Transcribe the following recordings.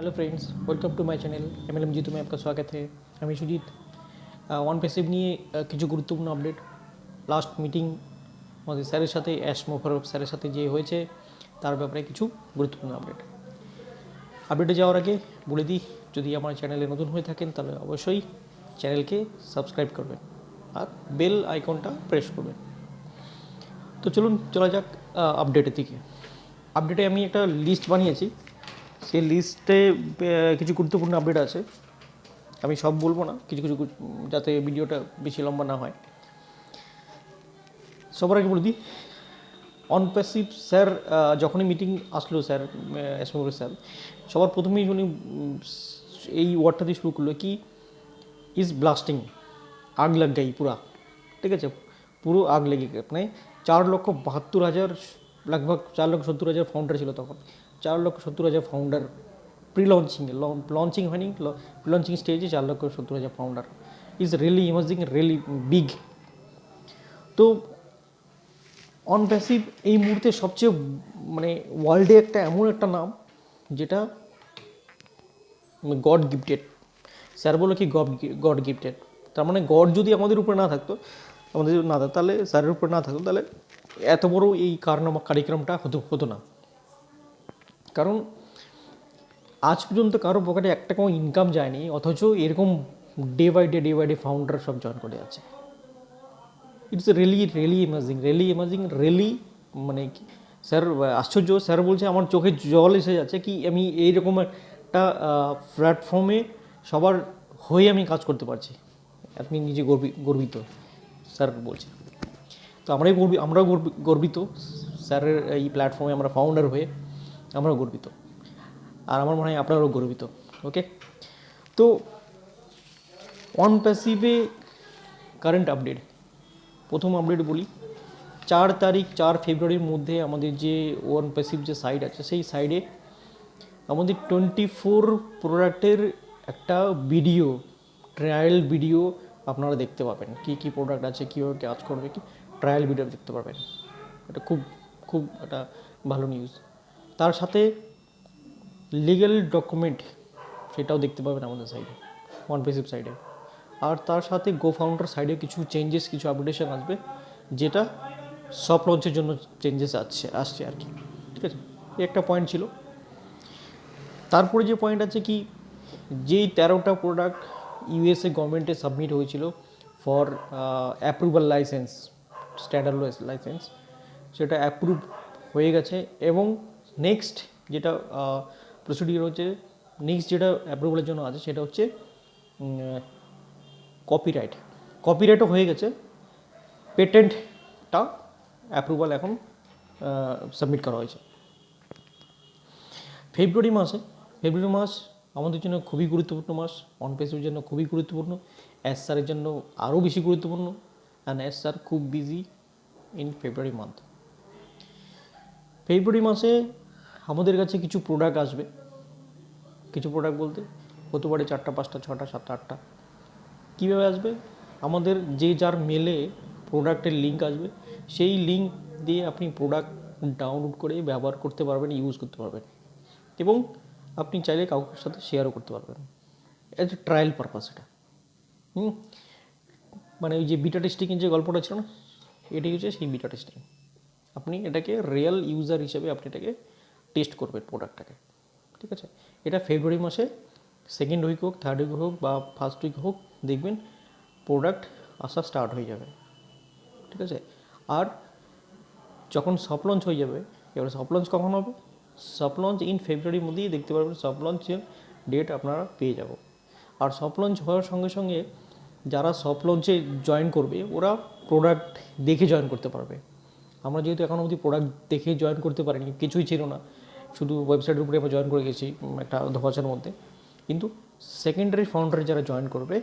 Hello friends, welcome to my channel MLM Jeetu में आपका स्वागत है। আমি সুজিত। ওয়ান প্যাসিভ নিয়ে কিছু গুরুত্বপূর্ণ আপডেট। লাস্ট মিটিং আমাদের স্যারের সাথে মোফাররফ স্যারের সাথে যে হয়েছে তার ব্যাপারে কিছু গুরুত্বপূর্ণ আপডেট। আপডেটে যাওয়ার আগে বলে দিই, যদি আমার চ্যানেলে নতুন হয়ে থাকেন তাহলে অবশ্যই চ্যানেলকে সাবস্ক্রাইব করবেন আর বেল আইকনটা প্রেস করবেন। তো চলুন চলা যাক আপডেটের দিকে। আপডেটে আমি একটা লিস্ট বানিয়েছি, সেই লিস্টে কিছু গুরুত্বপূর্ণ আপডেট আছে। আমি সব বলবো না, কিছু কিছু যাতে ভিডিওটা বেশি লম্বা না হয়। সবার আগে বলে দিই, অন প্যাসিভ স্যার যখনই মিটিং আসলো, স্যার এসমোর স্যার সবার প্রথমেই উনি এই ওয়ার্ডটা দিয়ে শুরু করলো কি ইজ ব্লাস্টিং, আগ লাগ গাই পুরা, ঠিক আছে, পুরো আগ লেগে গেছে। মানে 4,72,000 लगभग 4,70,000 ফাউন্ডার ছিল তখন। 4,70,000 ফাউন্ডার প্রি লঞ্চিংয়ে, লঞ্চিং হয়নি, প্রি লঞ্চিং স্টেজে 4,70,000 founder is really emerging, really big. তো অন প্যাসিভ এই মুহূর্তে সবচেয়ে মানে ওয়ার্ল্ডে একটা এমন একটা নাম যেটা গড গিফটেড। স্যার বলো কি গড গিফটেড, তার মানে গড যদি আমাদের উপরে না থাকতো, আমাদের যদি না থাকতো তাহলে স্যারের উপরে না থাকতো তাহলে এত বড় এই কার্যক্রমটা হতো না। কারণ আজ পর্যন্ত কারো পকেটে একটা কোনো ইনকাম যায়নি, অথচ এরকম ডে বাই ডে ফাউন্ডার সব জয়েন করে আছে। It's really imaging really. মানে কি স্যার আশ্চর্য, স্যার বলছে আমার চোখে জল এসে যাচ্ছে কি আমি এইরকম একটা প্ল্যাটফর্মে সবার হয়ে আমি কাজ করতে পারছি, আপনি নিজে গর্বিত স্যার বলছে। তো আমরাও গর্বিত স্যারের এই প্ল্যাটফর্মে আমরা ফাউন্ডার হয়ে আমরাও গর্বিত, আর আমার মনে হয় আপনারাও গর্বিত। ওকে, তো অন প্যাসিভে কারেন্ট আপডেট, প্রথম আপডেট বলি। 4 ফেব্রুয়ারির মধ্যে আমাদের যে ওয়ান প্যাসিভ যে সাইট আছে সেই সাইডে আমাদের 24 প্রোডাক্টের একটা ভিডিও, ট্রায়াল ভিডিও আপনারা দেখতে পাবেন। কী কী প্রোডাক্ট আছে, কীভাবে কাজ করবে, কি ট্রায়াল ভিডিও দেখতে পারবেন। এটা খুব খুব একটা ভালো নিউজ। তার সাথে লিগ্যাল ডকুমেন্ট সেটাও দেখতে পাবেন আমাদের সাইডে, ওয়ান প্যাসিভ সাইডে। আর তার সাথে গো ফাউন্ডার সাইডে কিছু চেঞ্জেস, কিছু আপডেশন আসবে, যেটা সফট লঞ্চের জন্য চেঞ্জেস আসছে আর কি, ঠিক আছে। এই একটা পয়েন্ট ছিল। তারপরে যে পয়েন্ট আছে কি, যেই 13টা প্রোডাক্ট ইউএসএ গভর্নমেন্টে সাবমিট হয়েছিল for approval licence, standard licence, সেটা অ্যাপ্রুভ হয়ে গেছে। এবং নেক্সট যেটা প্রসিডিওর হচ্ছে, নেক্সট যেটা অ্যাপ্রুভালের জন্য আছে সেটা হচ্ছে কপিরাইটও হয়ে গেছে। পেটেন্টটা অ্যাপ্রুভাল এখন সাবমিট করা হয়েছে। ফেব্রুয়ারি মাস আমাদের জন্য খুবই গুরুত্বপূর্ণ মাস, অন প্যাসিভের জন্য খুবই গুরুত্বপূর্ণ, এস স্যারের জন্য আরও বেশি গুরুত্বপূর্ণ। অ্যান্ড এস স্যার খুব বিজি ইন ফেব্রুয়ারি মান্থ। ফেব্রুয়ারি মাসে আমাদের কাছে কিছু প্রোডাক্ট আসবে। কিছু প্রোডাক্ট বলতে হতে পারে 4টা 5টা 6টা 7টা 8টা। কীভাবে আসবে, আমাদের যে যার মেলে প্রোডাক্টের লিঙ্ক আসবে, সেই লিঙ্ক দিয়ে আপনি প্রোডাক্ট ডাউনলোড করে ব্যবহার করতে পারবেন, ইউজ করতে পারবেন, এবং আপনি চাইলে কাউকে সাথে শেয়ারও করতে পারবেন। এটা ট্রায়াল পারপাস। এটা মানে ওই যে বিটা টেস্টিংয়ের যে গল্পটা ছিল না, এটাই হচ্ছে সেই বিটা টেস্টিং। আপনি এটাকে রিয়েল ইউজার হিসেবে আপনি এটাকে টেস্ট করবেন প্রোডাক্টটাকে, ঠিক আছে। এটা ফেব্রুয়ারি মাসে সেকেন্ড উইক হোক, থার্ড উইক হোক বা ফার্স্ট উইক হোক, দেখবেন প্রোডাক্ট আসা স্টার্ট হয়ে যাবে, ঠিক আছে। আর যখন সফট লঞ্চ হয়ে যাবে, এবার সফট লঞ্চ কখন হবে, সফট লঞ্চ ইন ফেব্রুয়ারির মধ্যেই দেখতে পারবেন, সফট লঞ্চের ডেট আপনারা পেয়ে যাব। আর সফট লঞ্চ হওয়ার সঙ্গে সঙ্গে যারা সফট লঞ্চে জয়েন করবে ওরা প্রোডাক্ট দেখে জয়েন করতে পারবে। আমরা যেহেতু এখন অবধি প্রোডাক্ট দেখে জয়েন করতে পারিনি, কিছুই ছিল না, শুধু ওয়েবসাইটের উপরে আমরা জয়েন করে গেছি একটা ধোঁয়াশার মধ্যে। কিন্তু সেকেন্ডারি ফাউন্ডারে যারা জয়েন করবে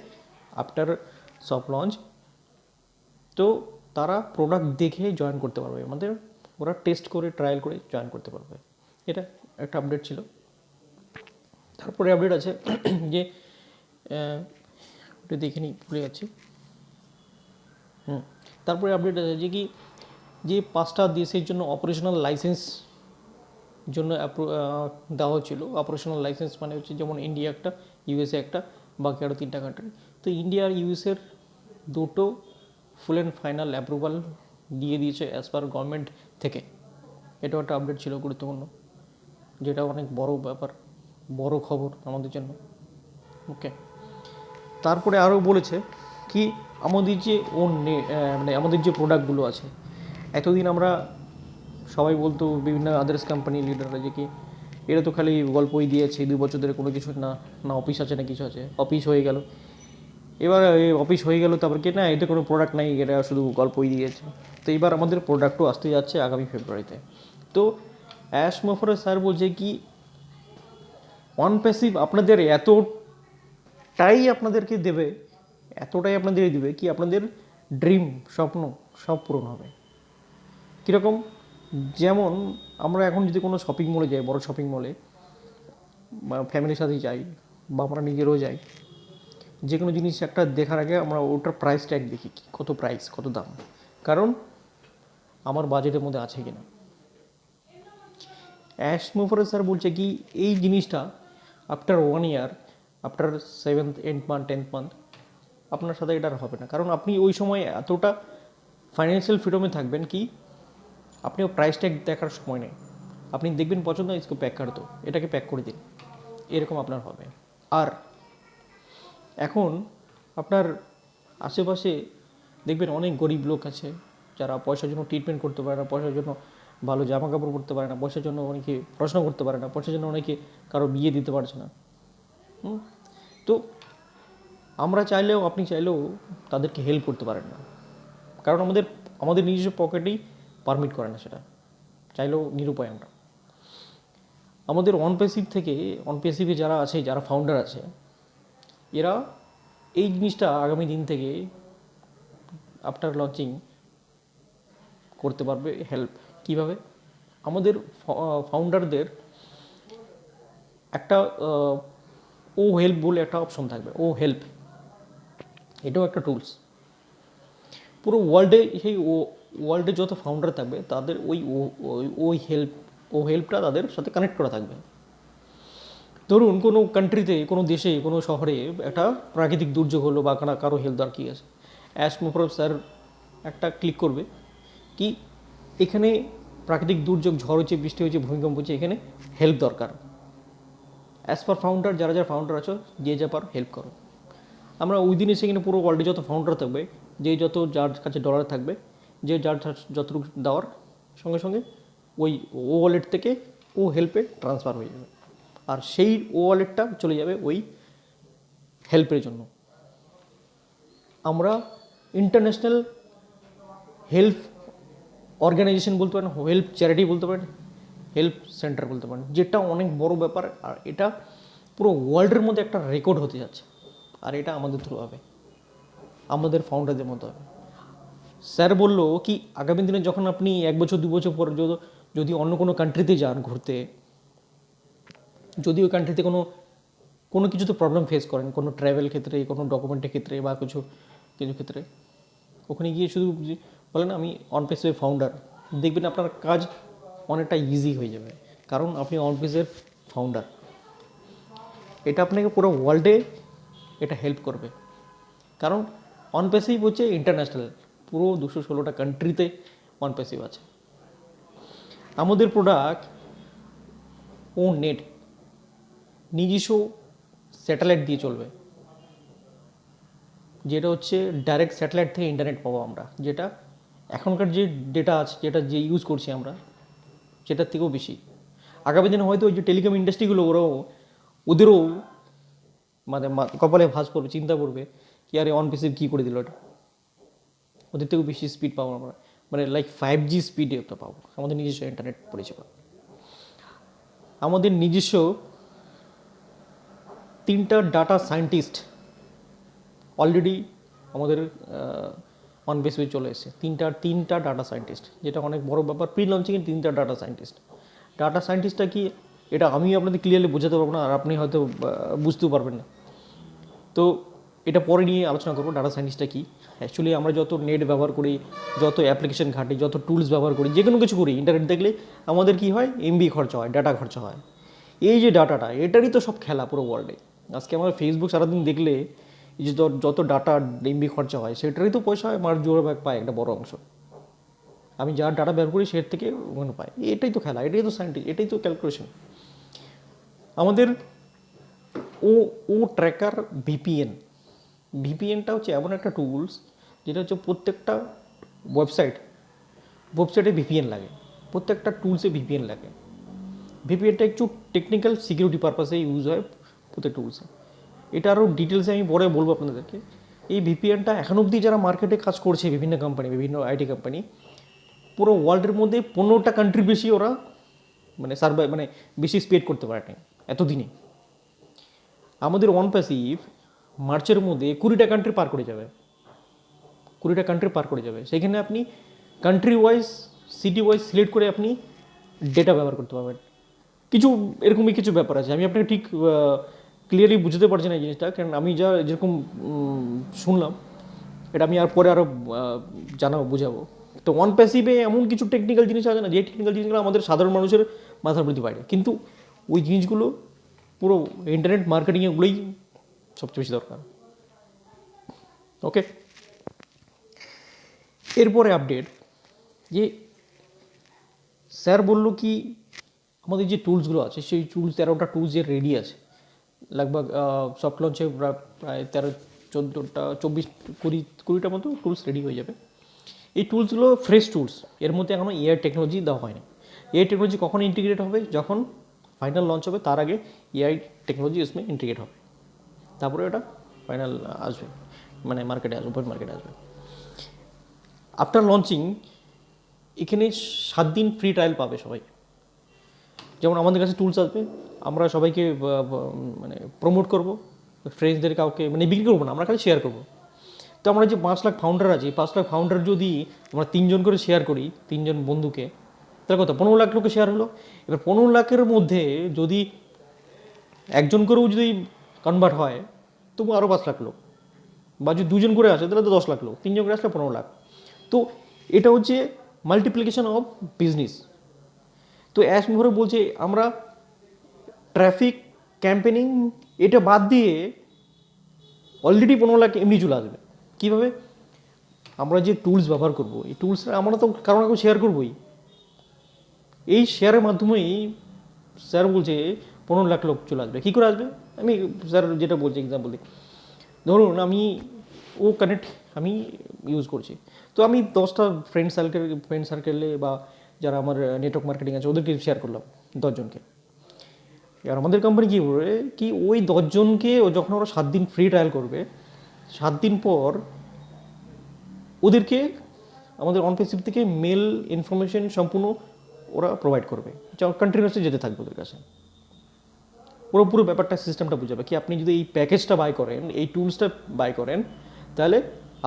আফটার সফট লঞ্চ, তো তারা প্রোডাক্ট দেখে জয়েন করতে পারবে আমাদের, ওরা টেস্ট করে ট্রায়াল করে জয়েন করতে পারবে। এটা একটা আপডেট ছিল। তারপরে আপডেট আছে যে ওটা দেখে নিই, ভুলে যাচ্ছি। তারপরে আপডেট আছে যে কি, যে 5টা দেশের জন্য অপারেশনাল লাইসেন্স জন্য দেওয়া হচ্ছিল অপারেশনাল লাইসেন্স, মানে হচ্ছে যেমন ইন্ডিয়া একটা, ইউএসএ একটা, বাকি আরও 3টা কান্ট্রি। তো ইন্ডিয়া আর ইউএসএর দুটো ফুল অ্যান্ড ফাইনাল অ্যাপ্রুভাল দিয়ে দিয়েছে অ্যাজ পার গভর্নমেন্ট থেকে। এটাও একটা আপডেট ছিল গুরুত্বপূর্ণ, যেটা অনেক বড় ব্যাপার, বড় খবর আমাদের জন্য। ওকে, তারপরে আরও বলেছে কি আমাদের যে মানে আমাদের যে প্রোডাক্টগুলো আছে, এতদিন আমরা সবাই বলতো বিভিন্ন আদার্স কোম্পানি লিডাররা যে কি এরা তো খালি গল্পই দিয়েছে, 2 বছর ধরে কোনো কিছু না, না অফিস আছে না কিছু আছে, অফিস হয়ে গেল। এবার অফিস হয়ে গেল, তারপর কি না এতে কোনো প্রোডাক্ট নাই, এটা শুধু গল্পই দিয়েছে। তো এবার আমাদের প্রোডাক্টও আসতে যাচ্ছে আগামী ফেব্রুয়ারিতে। তো অ্যাশ মফার স্যার বলছে কি অন প্যাসিভ আপনাদের এতটাই আপনাদেরকে দেবে, এতটাই আপনাদের দেবে কি আপনাদের ড্রিম, স্বপ্ন সব পূরণ হবে। কীরকম? যেমন আমরা এখন যদি কোনো শপিং মলে যাই, বড় শপিং মলে বা ফ্যামিলির সাথে যাই বা আমরা নিজেরও যাই, যে কোনো জিনিস একটা দেখার আগে আমরা ওটার প্রাইস ট্যাগ দেখি, কত প্রাইস, কত দাম, কারণ আমার বাজেটের মধ্যে আছে কিনা। অ্যাশ মুফার স্যার বলছে কি এই জিনিসটা after 1 year, after 7th 8th month 10th month আপনার সাথে এটা হবে না, কারণ আপনি ওই সময় এতটা ফাইন্যান্সিয়াল ফ্রিডমে থাকবেন কি আপনি প্রাইস ট্যাগ দেখার সময় নেই, আপনি দেখবেন পছন্দ ইসকো প্যাক কর দো, এটাকে প্যাক করে দিন, এরকম আপনার হবে। আর এখন আপনার আশেপাশে দেখবেন অনেক গরিব লোক আছে যারা পয়সার জন্য ট্রিটমেন্ট করতে পারে না, পয়সার জন্য ভালো জামা কাপড় পরতে পারে না, পয়সার জন্য অনেকে পড়াশোনা করতে পারে না, পয়সার জন্য অনেকে কারো বিয়ে দিতে পারছে না। তো আমরা চাইলেও, আপনি চাইলেও তাদেরকে হেল্প করতে পারেন না, কারণ আমাদের নিজস্ব পকেটেই পারমিট করে না সেটা, চাইলেও নিরুপায় আমরা। আমাদের অনপেসিভে যারা আছে, যারা ফাউন্ডার আছে, এরা এই জিনিসটা আগামী দিন থেকে আফটার লঞ্চিং করতে পারবে হেল্প। কিভাবে? আমাদের ফাউন্ডারদের একটা ও হেল্প বলে একটা অপশন থাকবে, ও হেল্প, এটাও একটা টুলস। পুরো ওয়ার্ল্ডে যত ফাউন্ডার থাকবে তাদের ওই হেল্পটা তাদের সাথে কানেক্ট করা থাকবে। ধরুন কোনো কান্ট্রিতে, কোনো দেশে, কোনো শহরে একটা প্রাকৃতিক দুর্যোগ হলো বা কারো হেল্প দরকার কী আছে, অ্যাশ মুফাররফ স্যার একটা ক্লিক করবে কি এখানে প্রাকৃতিক দুর্যোগ, ঝড় হচ্ছে, বৃষ্টি হচ্ছে, ভূমিকম্প হচ্ছে, এখানে হেল্প দরকার। অ্যাজ পার ফাউন্ডার, যারা যারা ফাউন্ডার আছো, যে যা পার হেল্প করো। আমরা ওই দিনে সেখানে পুরো ওয়ার্ল্ডে যত ফাউন্ডার থাকবে, যার কাছে ডলার থাকবে, যার যতটুকু দেওয়ার, সঙ্গে সঙ্গে ওই ওয়ালেট থেকে ও হেল্পে ট্রান্সফার হয়ে যাবে, আর সেই ওয়ালেটটা চলে যাবে ওই হেল্পের জন্য। আমরা ইন্টারন্যাশনাল হেল্প অর্গানাইজেশন বলতে পারেন, হেল্প চ্যারিটি বলতে পারেন, হেল্প সেন্টার বলতে পারেন, যেটা অনেক বড় ব্যাপার। আর এটা পুরো ওয়ার্ল্ডের মধ্যে একটা রেকর্ড হতে যাচ্ছে, আর এটা আমাদের থ্রু হবে, আমাদের ফাউন্ডারদের মতো হবে। স্যার বললো কি আগামী দিনে যখন আপনি 1 বছর 2 বছর পর যদি অন্য কোনো কান্ট্রিতে যান ঘুরতে, যদি ওই কান্ট্রিতে কোনো কিছুতে প্রবলেম ফেস করেন, কোনো ট্রাভেল ক্ষেত্রে, কোনো ডকুমেন্টের ক্ষেত্রে বা কিছু ক্ষেত্রে, ওখানে গিয়ে শুধু বলেন আমি অনপেসের ফাউন্ডার, দেখবেন আপনার কাজ অনেকটা ইজি হয়ে যাবে, কারণ আপনি অনপেসের ফাউন্ডার। এটা আপনাকে পুরো ওয়ার্ল্ডে এটা হেল্প করবে, কারণ অনপেসিভ হচ্ছে ইন্টারন্যাশনাল, পুরো 216টা কান্ট্রিতে অনপেসিভ আছে। আমাদের প্রোডাক্ট ও নেট, নিজস্ব স্যাটেলাইট দিয়ে চলবে, যেটা হচ্ছে ডাইরেক্ট স্যাটেলাইট থেকে ইন্টারনেট পাবো আমরা, যেটা এখনকার যে ডেটা আছে, যেটা যে ইউজ করছি আমরা, সেটার থেকেও বেশি। আগামী দিনে হয়তো ওই যে টেলিকম ইন্ডাস্ট্রিগুলো ওদেরও মানে কপালে ভাঁজ পড়বে, চিন্তা করবে কি আরে অনপেসিভ কী করে দিল এটা, ওদের থেকেও বেশি স্পিড পাবো আমরা, মানে লাইক 5G স্পিডে একটা পাবো আমাদের নিজস্ব ইন্টারনেট পরিষেবা। আমাদের নিজস্ব 3টা ডাটা সায়েন্টিস্ট অলরেডি আমাদের অনপেসিভে চলে এসেছে, 3টা ডাটা সায়েন্টিস্ট, যেটা অনেক বড় ব্যাপার। প্রি লঞ্চিংয়ে 3টা ডাটা সায়েন্টিস্টটা কি এটা আমি আপনাদের ক্লিয়ারলি বোঝাতে পারবো না, আর আপনি হয়তো বুঝতেও পারবেন না। তো এটা পরে নিয়ে আলোচনা করবো ডাটা সায়েন্টিস্টটা কী। অ্যাকচুয়ালি আমরা যত নেট ব্যবহার করি, যত অ্যাপ্লিকেশন ঘাঁটি, যত টুলস ব্যবহার করি, যে কোনো কিছু করি, ইন্টারনেট দেখলে আমাদের কী হয়, এমবি খরচা হয়, ডাটা খরচা হয়। এই যে ডাটাটা, এটারই তো সব খেলা পুরো ওয়ার্ল্ডে। আজকে আমার ফেসবুক সারাদিন দেখলে এই যে যত ডাটা এমবি খরচা হয়, সেটারই তো পয়সা হয়, মার জোর ব্যাগ পায় একটা বড় অংশ। আমি যা ডাটা ব্যবহার করি সের থেকে ওখানে পাই। এটাই তো খেলা, এটাই তো সায়েন্টিস্ট, এটাই তো ক্যালকুলেশন আমাদের। ও ও ট্র্যাকার ভিপিএন, ভিপিএনটা হচ্ছে এমন একটা টুলস যেটা হচ্ছে প্রত্যেকটা ওয়েবসাইটে ভিপিএন লাগে, প্রত্যেকটা টুলসে ভিপিএন লাগে। ভিপিএনটা একটু টেকনিক্যাল সিকিউরিটি পারপাসে ইউজ হয় প্রত্যেক টুলসে। এটা আরও ডিটেলসে আমি পরে বলবো আপনাদেরকে। এই ভিপিএনটা এখন অবধি যারা মার্কেটে কাজ করছে, বিভিন্ন কোম্পানি, বিভিন্ন আইটি কোম্পানি, পুরো ওয়ার্ল্ডের মধ্যে 15টা কান্ট্রির বেশি ওরা বেশি স্পেড করতে পারে না এতদিনে। আমাদের ওয়ান প্যাসিভ মার্চের মধ্যে 20টা কান্ট্রি পার করে যাবে, 20টা কান্ট্রি পার করে যাবে। সেখানে আপনি country wise, city wise select করে আপনি ডেটা ব্যবহার করতে পারবেন। কিছু এরকমই কিছু ব্যাপার আছে, আমি আপনাকে ঠিক ক্লিয়ারলি বুঝতে পারছি না এই জিনিসটা, কারণ আমি যেরকম শুনলাম, এটা আমি আর পরে আরও জানাবো, বুঝাবো। তো ওয়ান প্যাসিভে এমন কিছু টেকনিক্যাল জিনিস আছে না, যে টেকনিক্যাল জিনিসগুলো আমাদের সাধারণ মানুষের মাথার প্রতি বাইরে, কিন্তু ওই জিনিসগুলো পুরো ইন্টারনেট মার্কেটিংয়েগুলোই সবচেয়ে বেশি দরকার। ওকে, এরপরে আপডেট যে স্যার বললো কি আমাদের যে টুলসগুলো আছে, সেই 13টা টুলস যে রেডি আছে, लगभग সফট লঞ্চে প্রায় 13-14টা 20-20টা মতো টুলস রেডি হয়ে যাবে। এই টুলসগুলো ফ্রেশ টুলস, এর মধ্যে এখনও এআই টেকনোলজি দেওয়া হয়নি। এআই টেকনোলজি কখন ইন্টিগ্রেট হবে, যখন ফাইনাল লঞ্চ হবে, তার আগে এআই টেকনোলজি इसमें ইন্টিগ্রেট হবে, তারপরে এটা ফাইনাল আসবে, মানে মার্কেটে আসবে, ওপেন মার্কেটে আসবে। আফটার লঞ্চিং এখানে 7 দিন ফ্রি ট্রায়াল পাবে সবাই। যেমন আমাদের কাছে টুলস আসবে, আমরা সবাইকে মানে প্রমোট করবো, ফ্রেন্ডসদের কাউকে মানে বিক্রি করবো না, আমরা খালি শেয়ার করবো। তো আমরা যে 5 লাখ ফাউন্ডার আছে, 5 লাখ ফাউন্ডার যদি আমরা 3 জন করে শেয়ার করি, 3 জন বন্ধুকে, তাহলে কত, 15 লাখ লোকে শেয়ার হলো। এবার 15 লাখের মধ্যে যদি একজন করেও যদি কনভার্ট হয়, তবু আরও 5 লাখ লোক, বা যদি 2 জন করে আসে তাহলে তো 10 লাখ লোক, 3 জন করে আসলে 15 লাখ। তো এটা হচ্ছে মাল্টিপ্লিকেশন অফ বিজনেস। তো অ্যাশ মোহরে বলছে আমরা ট্রাফিক ক্যাম্পেনিং এটা বাদ দিয়ে অলরেডি 15 লাখ এমনি চলে আসবে। কীভাবে, আমরা যে টুলস ব্যবহার করবো, এই টুলস আমরা তো কারো না কেউ শেয়ার করবোই। এই শেয়ারের মাধ্যমেই স্যার বলছে 15 লাখ লোক চলে আসবে। কী করে আসবে, আমি স্যার যেটা বলছি এক্সাম্পল দিই। ধরুন ও কানেক্ট আমি ইউজ করছি, তো আমি 10টা ফ্রেন্ড সার্কেলে বা যারা আমার নেটওয়ার্ক মার্কেটিং আছে ওদেরকে শেয়ার করলাম, 10 জনকে। এবার আমাদের কোম্পানি কী করবে কি, ওই 10 জনকে যখন ওরা 7 দিন ফ্রি ট্রায়াল করবে, 7 দিন পর ওদেরকে আমাদের অনপেসিভ থেকে মেল ইনফরমেশন সম্পূর্ণ ওরা প্রোভাইড করবে, কন্টিনিউয়াসলি যেতে থাকবে ওদের কাছে। পুরো ব্যাপারটা সিস্টেমটা বুঝাবে কি, আপনি যদি এই প্যাকেজটা বাই করেন, এই টুলসটা বাই করেন, তাহলে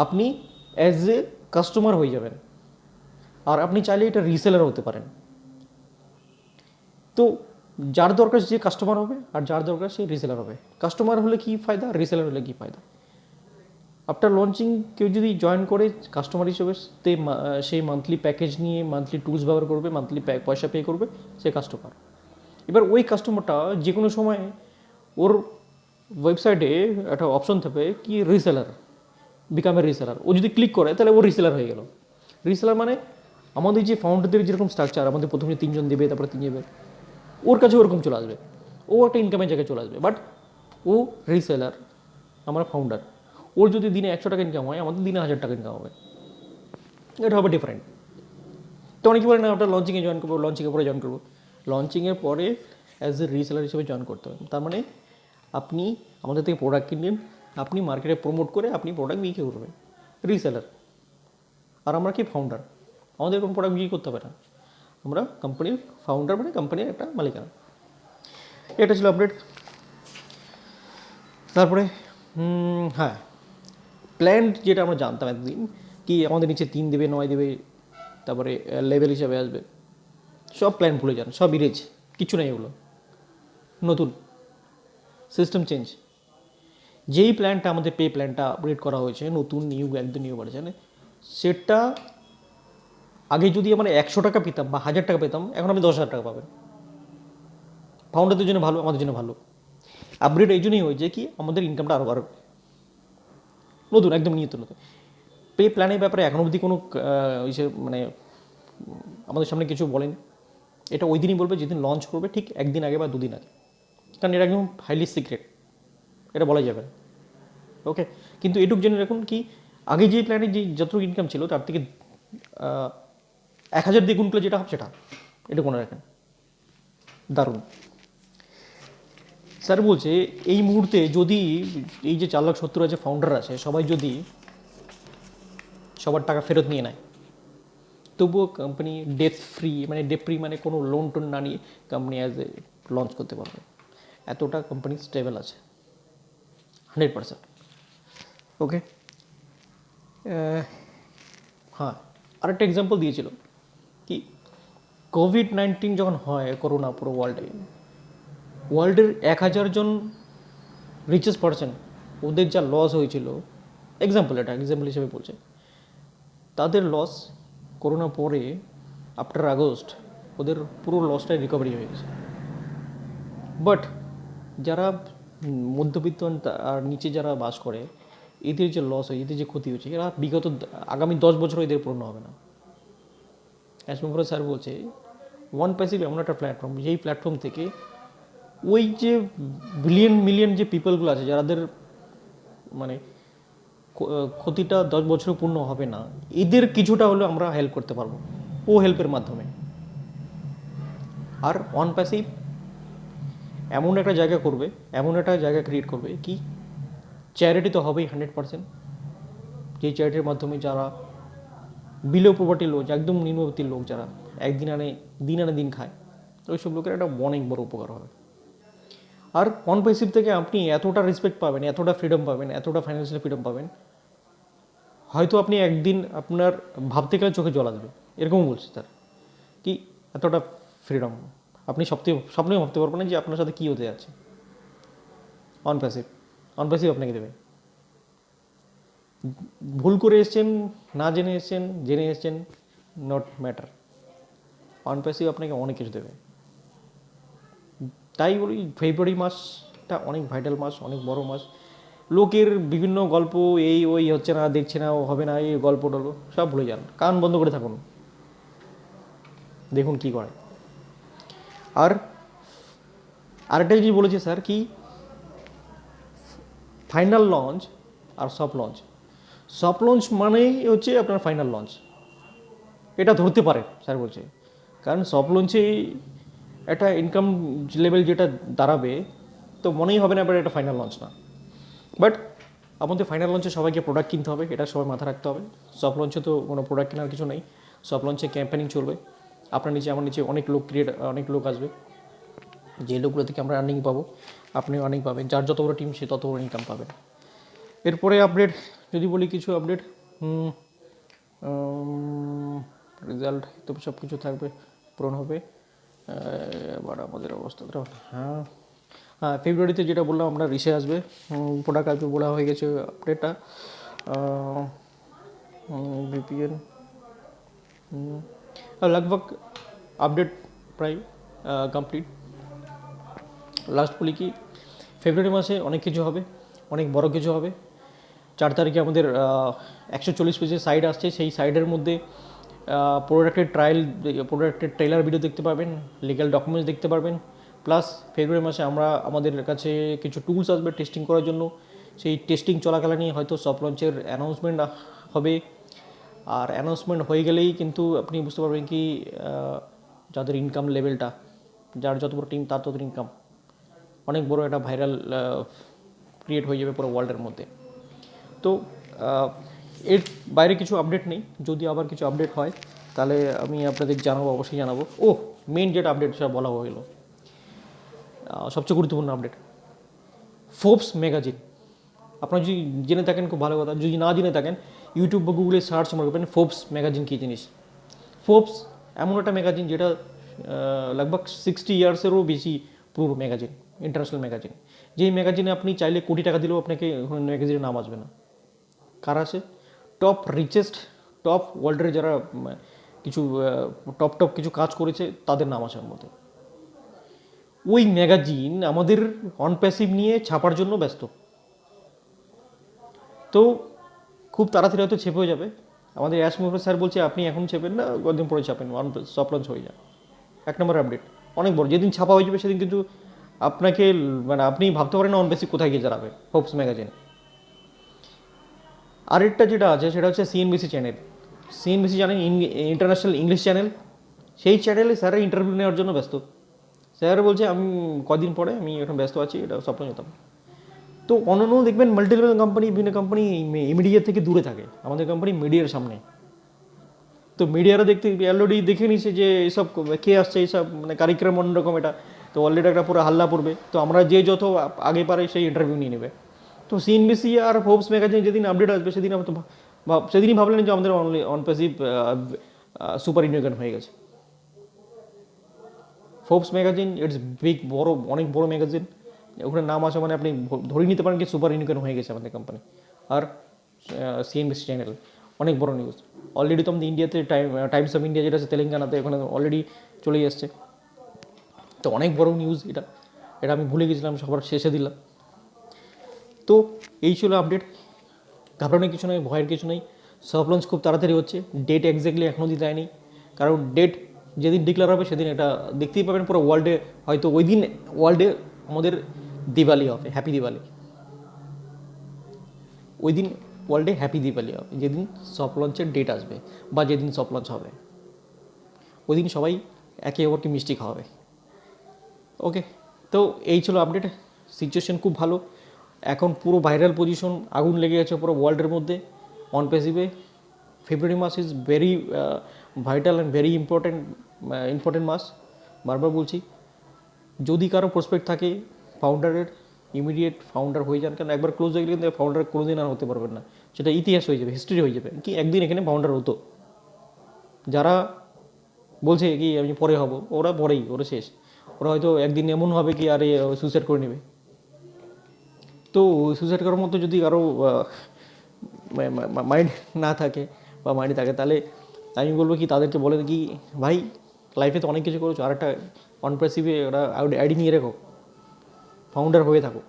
আপনি অ্যাজ এ কাস্টমার হয়ে যাবেন, আর আপনি চাইলে এটা রিসেলার হতে পারেন। তো যার দরকার যে কাস্টমার হবে, আর যার দরকার সে রিসেলার হবে। কাস্টমার হলে কী ফায়দা, রিসেলার হলে কী ফায়দা। আফটার লঞ্চিং কেউ যদি জয়েন করে কাস্টমার হিসেবে, সেই মান্থলি প্যাকেজ নিয়ে মান্থলি টুলস ব্যবহার করবে, মান্থলি পয়সা পে করবে, সে কাস্টমার। এবার ওই কাস্টমারটা যে কোনো সময় ওর ওয়েবসাইটে একটা অপশন থাকবে কি রিসেলার, বিকামের রিসেলার। ও যদি ক্লিক করে তাহলে ও রিসেলার হয়ে গেল। রিসেলার মানে আমাদের যে ফাউন্ডারদের যেরকম স্ট্রাকচার, আমাদের প্রথমে 3 জন দেবে, তারপরে 3 যাবে, ওর কাছে ওরকম চলে আসবে, ও একটা ইনকামের জায়গায় চলে আসবে। বাট ও রিসেলার, আমরা ফাউন্ডার। ওর যদি দিনে 100 টাকা ইনকাম হয়, আমাদের দিনে 1000 টাকা ইনকাম হবে, এটা হবে ডিফারেন্ট। তো অনেকে বলে না ওটা লঞ্চিংয়ে জয়েন করবো, লঞ্চিংয়ের পরে জয়েন করবো। লঞ্চিংয়ের পরে অ্যাজ এ রিসেলার হিসেবে জয়েন করতে হবে। তার মানে আপনি আমাদের থেকে প্রোডাক্ট কিনলেন, আপনি মার্কেটে প্রমোট করে আপনি প্রোডাক্ট বিক্রি করবেন, রিসেলার। আর আমরা কি ফাউন্ডার, আমাদের কোনো প্রোডাক্ট বিক্রি করতে হবে না, আমরা কোম্পানির ফাউন্ডার, মানে কোম্পানির একটা মালিকানা। এটা ছিল আপডেট। তারপরে হ্যাঁ, প্ল্যান যেটা আমরা জানতাম এতদিন কি আমাদের নিচে 3 দেবে, 9 দেবে, তারপরে লেভেল হিসাবে আসবে, সব প্ল্যান ভুলে যান, সব ইরেজ, কিছু নেই। এগুলো নতুন সিস্টেম চেঞ্জ। যেই প্ল্যানটা আমাদের পে প্ল্যানটা আপগ্রেড করা হয়েছে নতুন একদম নিউ ভার্সনে, সেটা আগে যদি আমরা 100 টাকা পেতাম বা 1000 টাকা পেতাম, এখন আপনি 10,000 টাকা পাবেন। ফাউন্ডারদের জন্য ভালো, আমাদের জন্য ভালো। আপগ্রেড এই জন্যই হয়েছে কি আমাদের ইনকামটা আরও বাড়বে, নতুন একদম নিয়ত নতুন। পে প্ল্যানের ব্যাপারে এখন অবধি কোনো মানে আমাদের সামনে কিছু বলেনি। এটা ওই দিনই বলবে যেদিন লঞ্চ করবে, ঠিক একদিন আগে বা দুদিন আগে, কারণ এটা একদম হাইলি সিক্রেট, এটা বলা যাবে না। ওকে, কিন্তু এটুক জেনে রাখুন কি আগে যে প্ল্যানে যে যতটুকু ইনকাম ছিল তার থেকে 1000 দিয়ে গুণ করলে যেটা হবে সেটা, এটা মনে রাখেন। দারুণ। স্যার বলছে এই মুহূর্তে যদি এই যে 4,70,000 ফাউন্ডার আছে সবাই যদি সবার টাকা ফেরত নিয়ে নেয়, তবুও কোম্পানি ডেট ফ্রি মানে কোনো লোন টোন না নিয়ে কোম্পানি অ্যাজ এ লঞ্চ করতে পারবে, এতটা কোম্পানি স্টেবল আছে 100%। ওকে, হ্যাঁ, আরেকটা এক্সাম্পল দিয়েছিল কি কোভিড-19 যখন হয়, করোনা পুরো ওয়ার্ল্ডের 1000 জন রিচেস্ট পার্সন, ওদের যা লস হয়েছিল, এক্সাম্পল হিসেবে বলছে, তাদের লস করোনা পরে আফটার আগস্ট ওদের পুরো লসটাই রিকভারি হয়ে গেছে। বাট যারা মধ্যবিত্ত আর নিচে যারা বাস করে, এদের যে লস হয়, এদের যে ক্ষতি হচ্ছে, এরা বিগত আগামী 10 বছর এদের পূর্ণ হবে না। অ্যাসমোফোরা স্যার বলছে ওয়ান প্যাসিভ এমন একটা প্ল্যাটফর্ম, যেই প্ল্যাটফর্ম থেকে ওই যে মিলিয়ন যে পিপলগুলো আছে যাদের মানে ক্ষতিটা 10 বছরে পূর্ণ হবে না, এদের কিছুটা হলেও আমরা হেল্প করতে পারবো ও হেল্পের মাধ্যমে। আর অন প্যাসিভ এমন একটা জায়গা করবে, এমন একটা জায়গা ক্রিয়েট করবে কি চ্যারিটি তো হবেই 100%, যেই চ্যারিটির মাধ্যমে যারা বিলো প্রপার্টি লোক, একদম নিম্নবর্তী লোক যারা একদিন আনে দিন খায়, ওইসব লোকের একটা অনেক বড় উপকার হবে। আর অন প্যাসিভ থেকে আপনি এতটা রেসপেক্ট পাবেন, এতটা ফ্রিডম পাবেন, এতটা ফাইন্যান্সিয়াল ফ্রিডম পাবেন, হয়তো আপনি একদিন আপনার ভাবতে গেলে চোখে জল আসবে, এরকমও বলছে তার কি এতটা ফ্রিডম আপনি স্বপ্নেও ভাবতে পারবেন না যে আপনার সাথে কী হতে যাচ্ছে। অন প্যাসিভ আপনাকে দেবে। ভুল করে এসছেন, না জেনে এসছেন, জেনে এসছেন, নট ম্যাটার, অন প্যাসিভ আপনাকে অনেক কিছু দেবে। তাই বলি ফেব্রুয়ারি মাসটা অনেক ভাইটাল মাস, অনেক বড় মাস। লোকের বিভিন্ন গল্প, এই ওই হচ্ছে না, দেখছে না, ও হবে না, এই গল্প টল্প সব ভুলে যান, কান বন্ধ করে থাকুন, দেখুন কি করে। আর আরেকটা জিনিস বলেছে স্যার কি ফাইনাল লঞ্চ আর সফট লঞ্চ মানেই হচ্ছে আপনার ফাইনাল লঞ্চ, এটা ধরতে পারে স্যার বলছে, কারণ সফট লঞ্চে একটা ইনকাম লেভেল যেটা দাঁড়াবে, তো মনেই হবে না এবার এটা ফাইনাল লঞ্চ না। বাট আমাদের ফাইনাল লঞ্চে সবাইকে প্রোডাক্ট কিনতে হবে, এটা সবাই মাথা রাখতে হবে। সফট লঞ্চে তো কোনো প্রোডাক্ট কেনার কিছু নেই, সফট লঞ্চে ক্যাম্পেনিং চলবে, আপনার নিচে আমার নিচে অনেক লোক আসবে, যে লোকগুলো থেকে আমরা আর্নিং পাবো, আপনিও আর্নিং পাবেন, যার যত বড় টিম সে তত বড় ইনকাম পাবেন। এরপরে আপডেট যদি বলি, কিছু আপডেট রেজাল্ট তো সব কিছু থাকবে, পূরণ হবে। এবার আমাদের অবস্থাটা হ্যাঁ ফেব্রুয়ারিতে যেটা বললাম আমরা রিসে আসবে, প্রোডাক্ট আসবে বলা হয়ে গেছে আপডেটটা। ভিপিএন लगभग আপডেট প্রায় কমপ্লিট। লাস্ট বলি কি ফেব্রুয়ারি মাসে অনেক কিছু হবে, অনেক বড় কিছু হবে। 4 তারিখে আমাদের 140 পেজের সাইট আসছে, সেই সাইটের মধ্যে প্রোডাক্টের ট্রেলার ভিডিও দেখতে পাবেন, লিগ্যাল ডকুমেন্টস দেখতে পারবেন। প্লাস ফেব্রুয়ারি মাসে আমাদের কাছে কিছু টুলস আসবে টেস্টিং করার জন্য, সেই টেস্টিং চলাকালীনই হয়তো সফট লঞ্চের অ্যানাউন্সমেন্ট হবে। আর অ্যানাউন্সমেন্ট হয়ে গেলেই কিন্তু আপনি বুঝতে পারবেন কি যাদের ইনকাম লেভেলটা, যার যত বড় টিম তার তত ইনকাম, অনেক বড় একটা ভাইরাল ক্রিয়েট হয়ে যাবে পুরো ওয়ার্ল্ডের মধ্যে। তো এর বাইরে কিছু আপডেট নেই, যদি আবার কিছু আপডেট হয় তাহলে আমি আপনাদের জানাবো, অবশ্যই জানাবো। মেন যেটা আপডেট সেটা বলা হলো, সবচেয়ে গুরুত্বপূর্ণ আপডেট, ফোর্বস ম্যাগাজিন। আপনারা যদি জেনে থাকেন খুব ভালো কথা, যদি না জেনে থাকেন ইউটিউব বা গুগলে সার্চ করবেন ফোর্বস ম্যাগাজিন কী জিনিস। ফোর্বস এমন একটা ম্যাগাজিন যেটা लगभग 60 ইয়ার্সেরও বেশি পুরো ম্যাগাজিন, ইন্টারন্যাশনাল ম্যাগাজিন। যেই ম্যাগাজিনে আপনি চাইলে কোটি টাকা দিলেও আপনাকে ম্যাগাজিনে নাম আসবে না। কারা আছে? টপ রিচেস্ট, টপ ওয়ার্ল্ডের যারা কিছু টপ টপ কিছু কাজ করেছে তাদের নাম আছে ওর মধ্যে। ওই ম্যাগাজিন আমাদের অন প্যাসিভ নিয়ে ছাপার জন্য ব্যস্ত। তো খুব তাড়াতাড়ি হয়তো ছেপে হয়ে যাবে। আমাদের অ্যাশ মুফাস স্যার বলছে আপনি এখন ছেপেন না, কদিন পরে ছাপেন, সফট লঞ্চ হয়ে যায়। 1 নম্বর আপডেট অনেক বড়, যেদিন ছাপা হয়ে যাবে সেদিন কিন্তু আপনাকে মানে আপনি ভাবতে পারেন না অন বেসিক কোথায় গিয়ে দাঁড়াবে হোপস ম্যাগাজিনে। আরেকটা যেটা আছে সেটা হচ্ছে সিএনবিসি চ্যানেল। সিএনবিসি জানেন ইন্টারন্যাশনাল ইংলিশ চ্যানেল। সেই চ্যানেলে স্যারের ইন্টারভিউ নেওয়ার জন্য ব্যস্ত। স্যার বলছে আমি কদিন পরে আমি এখন ব্যস্ত আছি, এটা স্বপ্ন যেতাম। তো অন্য দেখবেন মাল্টিলেভেল কোম্পানি, বিভিন্ন কোম্পানি মিডিয়া থেকে দূরে থাকে, আমাদের কোম্পানি মিডিয়ার সামনে। তো মিডিয়ারা দেখতে অলরেডি দেখে নিছে যে এইসব কে আসছে, এইসব মানে কারিক্রম অন্যরকম এটা, তো অলরেডি একটা পুরো হাল্লা পড়বে। তো আমরা যে যত আগে পারে সেই ইন্টারভিউ নিয়ে নেবে। তো সিএনবিসি আর ফোর্বস ম্যাগাজিন যেদিন আপডেট আসবে সেদিন আমি তো সেদিনই ভাবলেন যে আমাদের অন প্যাসিভ সুপার ইউনিকর্ন হয়ে গেছে। ফোর্বস ম্যাগাজিন ইটস বিগ, বড়, অনেক বড় ম্যাগাজিন, ওখানে নাম আসে মানে আপনি ধরে নিতে পারেন কি সুপার ইউনিকর্ন হয়ে গেছে আমাদের কোম্পানি। আর সিএনবিসি চ্যানেল অনেক বড় নিউজ। অলরেডি তো আমাদের ইন্ডিয়াতে টাইমস অফ ইন্ডিয়া যেটা আছে তেলেঙ্গানাতে, ওখানে অলরেডি চলেই আসছে। তো অনেক বড় নিউজ এটা, এটা আমি ভুলে গেছিলাম, সবার শেষে দিলাম। তো এই ছিল আপডেট। ঘাবড়ানোর কিছু নয়, ভয়ের কিছু নেই। সফট লঞ্চ খুব তাড়াতাড়ি হচ্ছে। ডেট এক্স্যাক্টলি এখনও দিতে দেয়নি, কারণ ডেট যেদিন ডিক্লেয়ার হবে সেদিন এটা দেখতেই পাবেন পুরো ওয়ার্ল্ডে। হয়তো ওই দিন ওয়ার্ল্ডে আমাদের দিওয়ালি হবে, হ্যাপি দিওয়ালি। ওই দিন ওয়ার্ল্ডে হ্যাপি দিওয়ালি হবে যেদিন সফট লঞ্চের ডেট আসবে বা যেদিন সফট লঞ্চ হবে। ওই দিন সবাই একে অপরকে মিষ্টি খাওয়াবে। ওকে, তো এই ছিল আপডেট। সিচুয়েশন খুব ভালো এখন, পুরো ভাইরাল পজিশন, আগুন লেগে গেছে পুরো ওয়ার্ল্ডের মধ্যে অন প্যাসিভে। ফেব্রুয়ারি মাস is very vital and very important মাস। বারবার বলছি, যদি কারো প্রসপেক্ট থাকে ফাউন্ডারের, ইমিডিয়েট ফাউন্ডার হয়ে যান, কারণ একবার ক্লোজ হয়ে গেলে কিন্তু ফাউন্ডার কোনোদিন আর হতে পারবেন না। সেটা ইতিহাস হয়ে যাবে, হিস্ট্রি হয়ে যাবে কি একদিন এখানে ফাউন্ডার হতো। যারা বলছে কি আমি পরে হব, ওরা পরেই, ওরা শেষ। ওরা হয়তো একদিন এমন হবে কি আরে সুইসাইড করে নেবে। তো সুইসাইড করার মতো যদি কারো মাইন্ড না থাকে বা মাইন্ডে থাকে, তাহলে আমি বলবো কি তাদেরকে বলে কি ভাই লাইফে তো অনেক কিছু করেছো, আর একটা অনপ্রেসিভে ওরা আইডি নিয়ে রেখো, ফাউন্ডার হয়ে থাকো,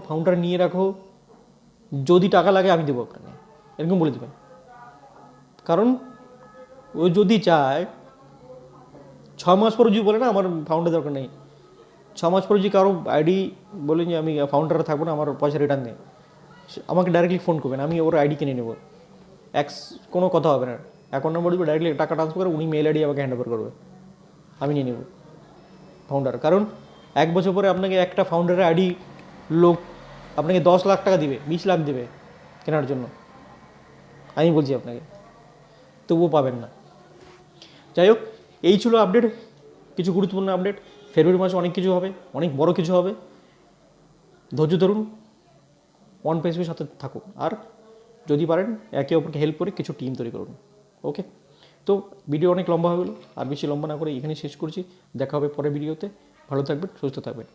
ফাউন্ডার নিয়ে রাখো। যদি টাকা লাগে আমি দেবো আপনাকে, এরকম বলে দেবেন। কারণ ও যদি চায় 6 মাস পরে যদি বলে না আমার ফাউন্ডার দরকার নেই, 6 মাস পরে যদি কারো আইডি বলেন যে আমি ফাউন্ডার থাকবো না, আমার পয়সা রিটার্ন নেই, আমাকে ডাইরেক্টলি ফোন করবেন, আমি ওর আইডি কিনে নেবো। কোনো কথা হবে না, অ্যাকাউন্ট নম্বর দিবে, ডাইরেক্টলি টাকা ট্রান্সফার করে উনি মেল আইডি আমাকে হ্যান্ড ওভার করবে, আমি নিয়ে নেব ফাউন্ডার। কারণ 1 বছর পরে আপনাকে একটা ফাউন্ডারের আইডি লোক আপনাকে 10 লাখ টাকা দিবে, 20 লাখ দেবে কেনার জন্য, আমি বলছি আপনাকে, তবুও পাবেন না। যাই হোক, এই ছিল আপডেট, কিছু গুরুত্বপূর্ণ আপডেট। ফেব্রুয়ারি মাসে অনেক কিছু হবে, অনেক বড় কিছু হবে, ধৈর্য ধরুন, ওয়ান পেসের সাথে থাকুন, আর যদি পারেন একে অপরকে হেল্প করে কিছু টিম তৈরি করুন। ওকে, তো ভিডিও অনেক লম্বা হয়ে গেলো, আর বেশি লম্বা না করে এখানে শেষ করছি। দেখা হবে পরের ভিডিওতে। ভালো থাকবেন, সুস্থ থাকবেন।